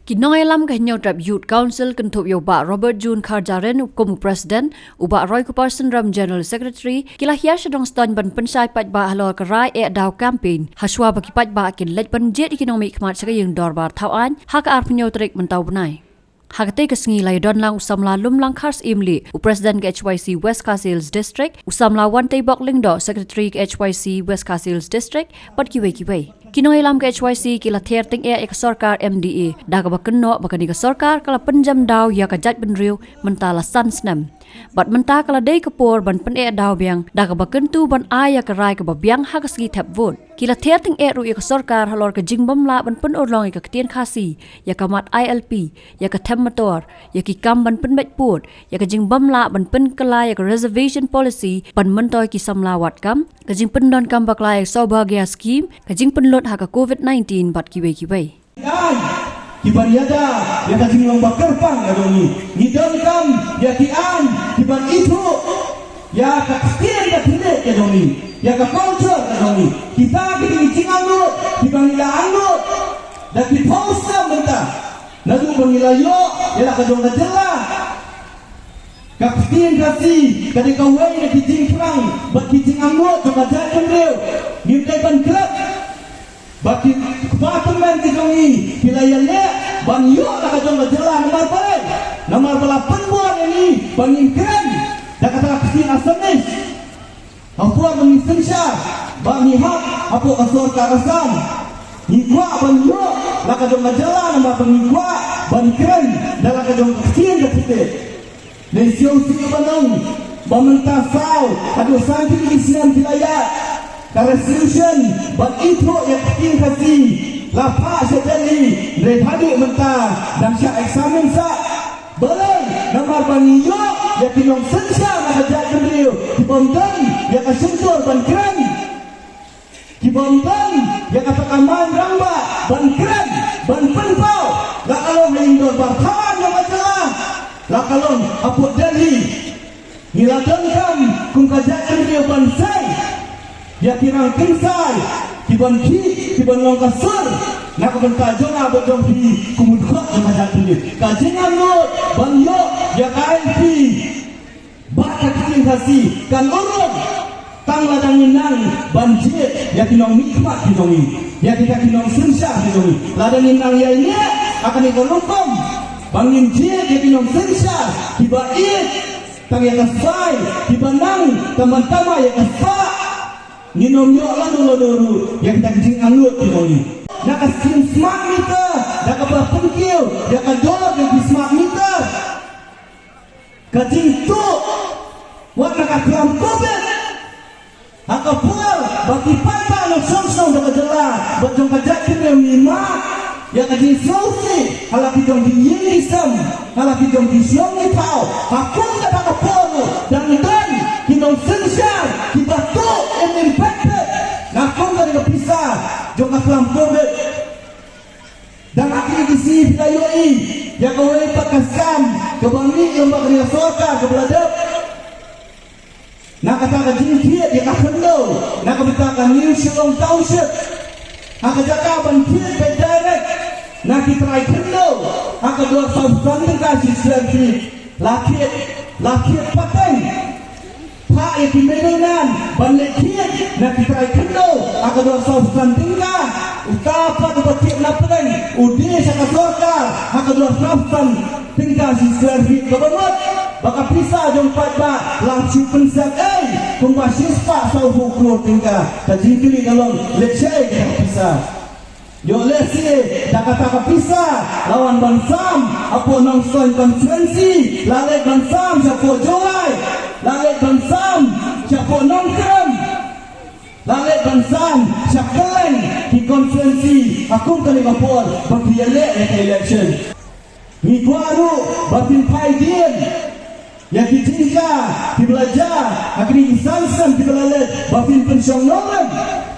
Kinong elam kahinyaw trap Youth Council kentup yoba Robert June Kharjaren upkomu President uba Roy Kuparsan Ram General Secretary kilahia sedang stan ban pensai pat ba halor kerai daw campaign haswa bagi pat ba kin lej ban jet ekonomi khmat sakayeng dorbar thawan hak ar penyaw trik mentau benai. Hakate kesengi lai don lang usam la lum lang khars imli u President ke HYC West Kasils District usam la wan tei bok lingdo Secretary ke HYC West Kasils District pat kiwei. Kinong ilam ke HYC kila ther ting ek sarkar MDA da ka bakenno bakani ka sarkar kala penjam daw ya ka jat benriu mentala sansnam bat menta kala dei kapor ban pen daw biang da ka bakentu ban aya ka rai ka babiang ha ka sgi thap vote kila ther ting ru ka sarkar halor ka jingbam la ban pen orlong ka tien khasi ya ka mat ILP ya ka them motor ya ki kam ban pen bet put ya ka jingbam la ban pen kala ya ka reservation policy ban mentoy ki samlawat kam ka jing pen don kam baklai saubhagya scheme ka jing pen lot haka COVID-19 bat kiwei. Kiban yada ya ka jinglong bakerpang ya doni ngidon kam ya kian kiban itu ya ka kien ka tinde ya doni ya ka culture ya doni kita gini jingangu kiban ila angu da ki posta menta nadu bangila yo ya ka dong jela ka kien kasi ka de ka wei ki jingprang bat ki jingangu to ka ja kendeu ni dai ban klub baki kepatemen di kami wilayah le banyo la ka jong jalan nomor bala penbuat ini bangingkan da kata kisin asanis apa mengisensya bani hak apa asor karasan ikwa banyo la ka jong jalan nomor bangikwa bangingkan da la ka jong kisin da kita nesio sing banang bamenta sao adu santi di Islam wilayah resolution bat itu yang penting kasi lapa sedeli redhadu menta dan sya eksamen sa boleh nomor baniyo ya kinong sensya nakajak kendriyo kibomdan ya kasentur ban keren kibomdan ya katakaman ramba ban keren ban penpau lakalong lindor bartawan yang majalah lakalong apot deli niladangkam kung kajak kendriyo ban say ya kirang kinsai kiban long kasar nak benta jona bodong di kumudkot jemaah ini kajingan lo banyo ya KNP baka kiting kasi kan urung tang ladang inang banjir ya kinong nikmat kinongi ya kita kinong sensya kinongi ladang inang ya ini akan ikolongkom bangin jir ya kinong sensya kibaid tang ya kasai kibanang teman-teman ya kasai Ninom yo lalu yang kita kecing angut ni. Nak kasih smart meter, nak berpengkil, nak kador yang smart meter. Kecing tu, wak nak kelam COVID. Haka pual bagi papa nak song nak jalan, bajong kajak kita lima. Ya kecing solusi, halah kita di Yenisam, halah kita di Siong Ipau. Hakun tak kapal dan kita sensar, kita tu infected. Nakong dari kepisah, jom kelam COVID. Dan akhirnya di sini kita yoi, yang kau lepas kasam, kebangni yang bakal sorka kebeladap. Nak katakan jingkir dia akan lo, nak katakan New Shillong Township, nak katakan jingkir direct, nak kita ikan lo, nak dua substanding kasih selfie, lakit pateng. Pak yang dimenunan balik kiat nak kita kendo akan dua sausan tinggal utapa kebatik napeng udi saka sorkar akan dua sausan tinggal si servis kebanut baka pisah jompat ba langsung pensat kumbasis pak sau buku tinggal kajingkili kalau leceh kita pisah yo lesi dah kata pisah lawan bansam apa nongson konferensi lalai bansam siapa jolai lalai bansam siapa nongkrem lalai bansam siapa lain di konferensi aku kali kapol bagi elek election ni baru batin paidin yang ditingka dibelajar akhirnya disansan dibelajar batin pensiun nolan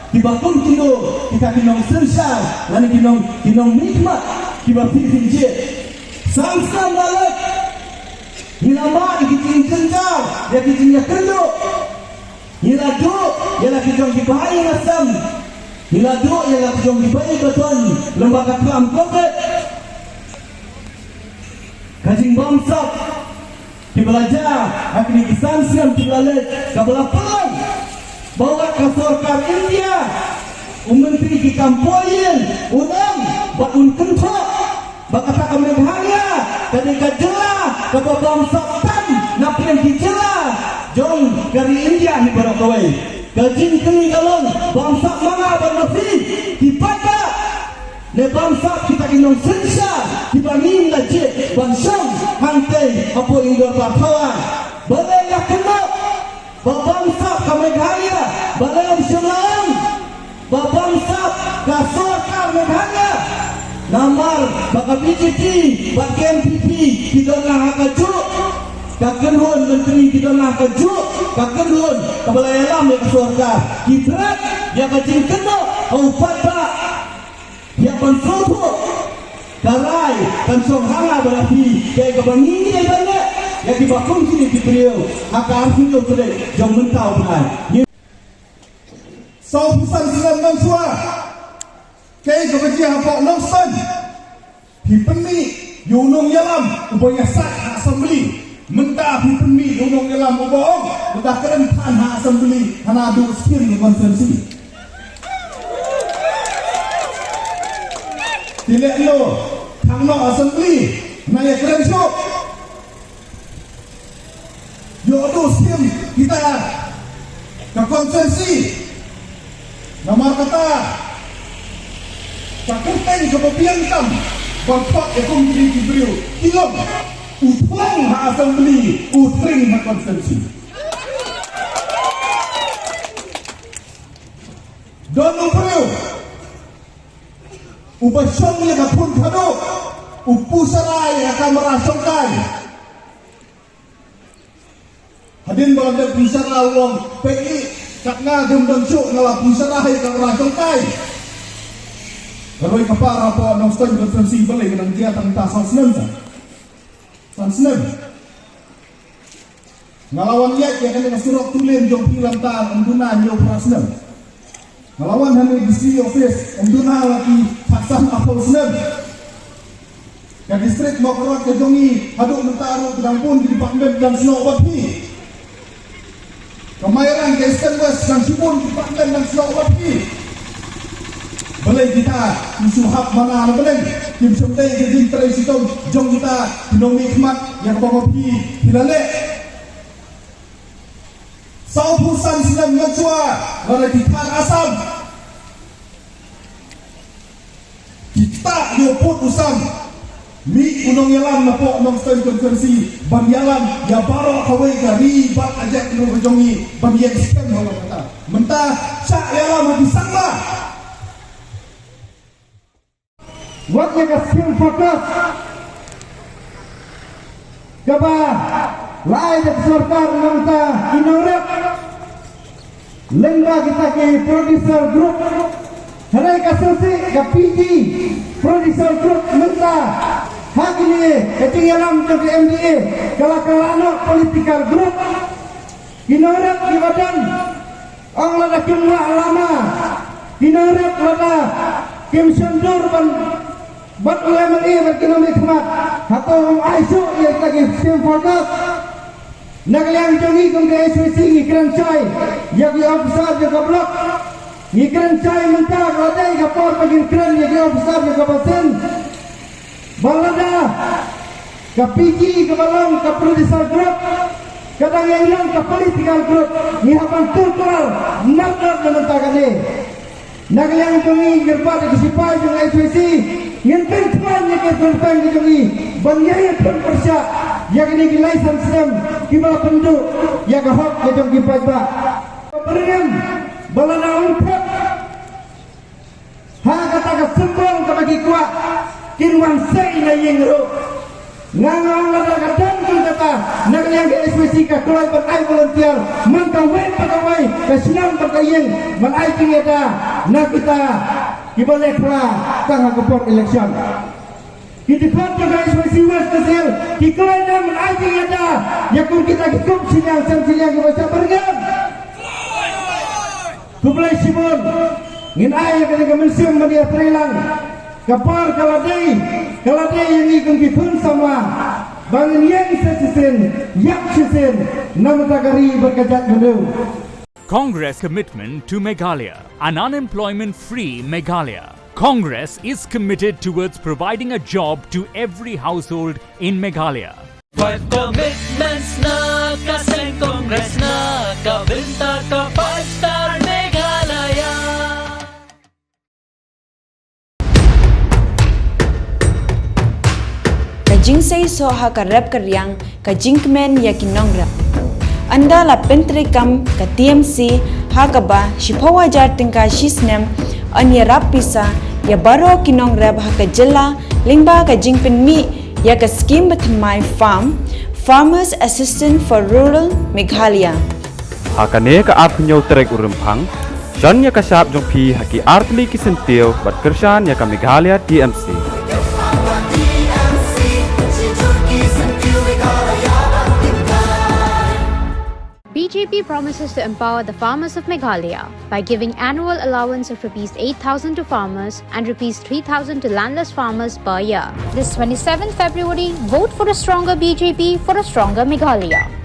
di batung kilo kita kinong sensar lalu kinong nikmat di batin finjit sansan balik hilama dikiting kencang ya kitingnya kenduk hiladu ya lagi jong dibayi nasam hiladu ya lagi jong dibayi beton lembaga kelam COVID kajing bangsa di belajar akhirnya kisan siam di belajar kabelah pelan bawa ke sorkar India menteri di kampoyen udang bakun kentok bakata kami bahaya ketika jelah kepada bangsa tan napian dijelah jong dari India ni barakawai kajing kini kalon bangsa mana bernafi dipada le bangsa kita inong sensa dibanding lagi bangsa hantai apa yang berpahawan balai nak kena bangsa kami bahaya balai Selang bangsa kasorkar Meghalaya namar baka BJP baka MPP kita nak kajuk kakenhun menteri kita nak kajuk kakenhun kabalai alam yang kasorkar kibrat yang kajing kena upat pak yang konsultu karai dan songhanga berarti kayak kebangingi yang banyak yang dibakung sini di beliau akan artinya boleh jom mentau benar sau pusan silam nang sua kay gabaji hapok nang stan hipenmi yunong yalam ubaya sat assembly mentah hipenmi yunong yalam ubong mentah keren tan ha assembly hana adu skiri konferensi tidak lo thang no assembly na ya keren so yo adu skiri kita ke konferensi nomor kata cakupan kebabian tam bangsa ekonomi di beliau kilom utang ha assembly utring ha konsensi dono beliau ubasong ya kapun kado upusarai akan merasongkan hadin balada pusara uang PI kakna dendam syuk ngalah pusarahi kang rajongkai kalau kapara po nang stay konferensi balik nang dia tentang sansnem ngalawan yak ya kan surok tulen jong pilam ta unduna nyo prasnem ngalawan hani di office unduna lagi paksan apol snem ya distrik mau kerot ke jongi haduk mentaru pedang pun di departemen dan snow bagi Kemahiran ke Eastern West dan Sibun di Paklan dan Sulawesi boleh kita musuhap mana boleh kim semtai jadi tradisi tu jom kita dinomi khmat yang bagopi hilale sau pusan silam ngacua lada kita asam kita yoput usam mi unong yalam napok nong stay konferensi ban yalam ya baro kawai gari bat ajak no jongi ban yang scam hawa kata mentah sak yalam habis sama waktu skill fokus kaba lain sorkar nangta inorek lengga kita ke producer group hari kasasi ke PG producer group mentah hak ini ketinggalan dari MDA kalau political group inorek di badan orang lada kimlah lama inorek lada kim sendur buat ulama ini berkinomi khmat atau orang aisyuk yang lagi sim fokus nak liang jongi kong ke SWC ngikran cai yang officer jaga blok ngikran cai mentah kalau kapor pagi keren yang officer jaga pasen balada ke PG ke balong ke producer group kadang yang hilang ke political group nyihapan kultural nakar menentangkan ini nak liang jongi ngerbat ke sipai jong SWC ngintip tuan yang kesultan ke jongi banyaknya pun persyak yang ini license sem kibal penduk yang hak ke jong kipajba beriam balada untuk ha kata ke sembong ke bagi kuat kinwan sei na yengro ngangang lada kadang pun kata nak liang ke SWC ke keluar berkai volunteer mengkawin pegawai ke senang berkayeng menai tingada nak kita dibalik pra tanggal kepot election di depan juga SWC West Kecil di kelainan menai tingada yakun kita kikup sinyang ke baca bergam kublai Simon ngin ayah ketika mensium media terilang kapar kaladai yang ikut kipun sama Bangun yang sesisen, yak sesen, namatagari berkejat gendung. Congress commitment to Meghalaya, an unemployment-free Meghalaya. Congress is committed towards providing a job to every household in Meghalaya. 5 commitments na kasing Congress na kabinta ka 5-star Meghalaya. Kajing say so ha ka rap karyang kajing kmen ya kinong rap. Anda la pentre kam ka TMC ha ka ba shipawa jar tingka shisnem anya rap pisa ya baro kinong rap ha ka jela lingba kajing pen mi ya ka scheme batmai farm Farmers Assistant for Rural Meghalaya. Hakane ka ap nyau trek urempang Jan ya ka sap jong phi haki artli kisentiu bat kershan ya ka Meghalaya TMC. BJP promises to empower the farmers of Meghalaya by giving annual allowance of Rs 8,000 to farmers and Rs 3,000 to landless farmers per year. This 27th February, vote for a stronger BJP for a stronger Meghalaya.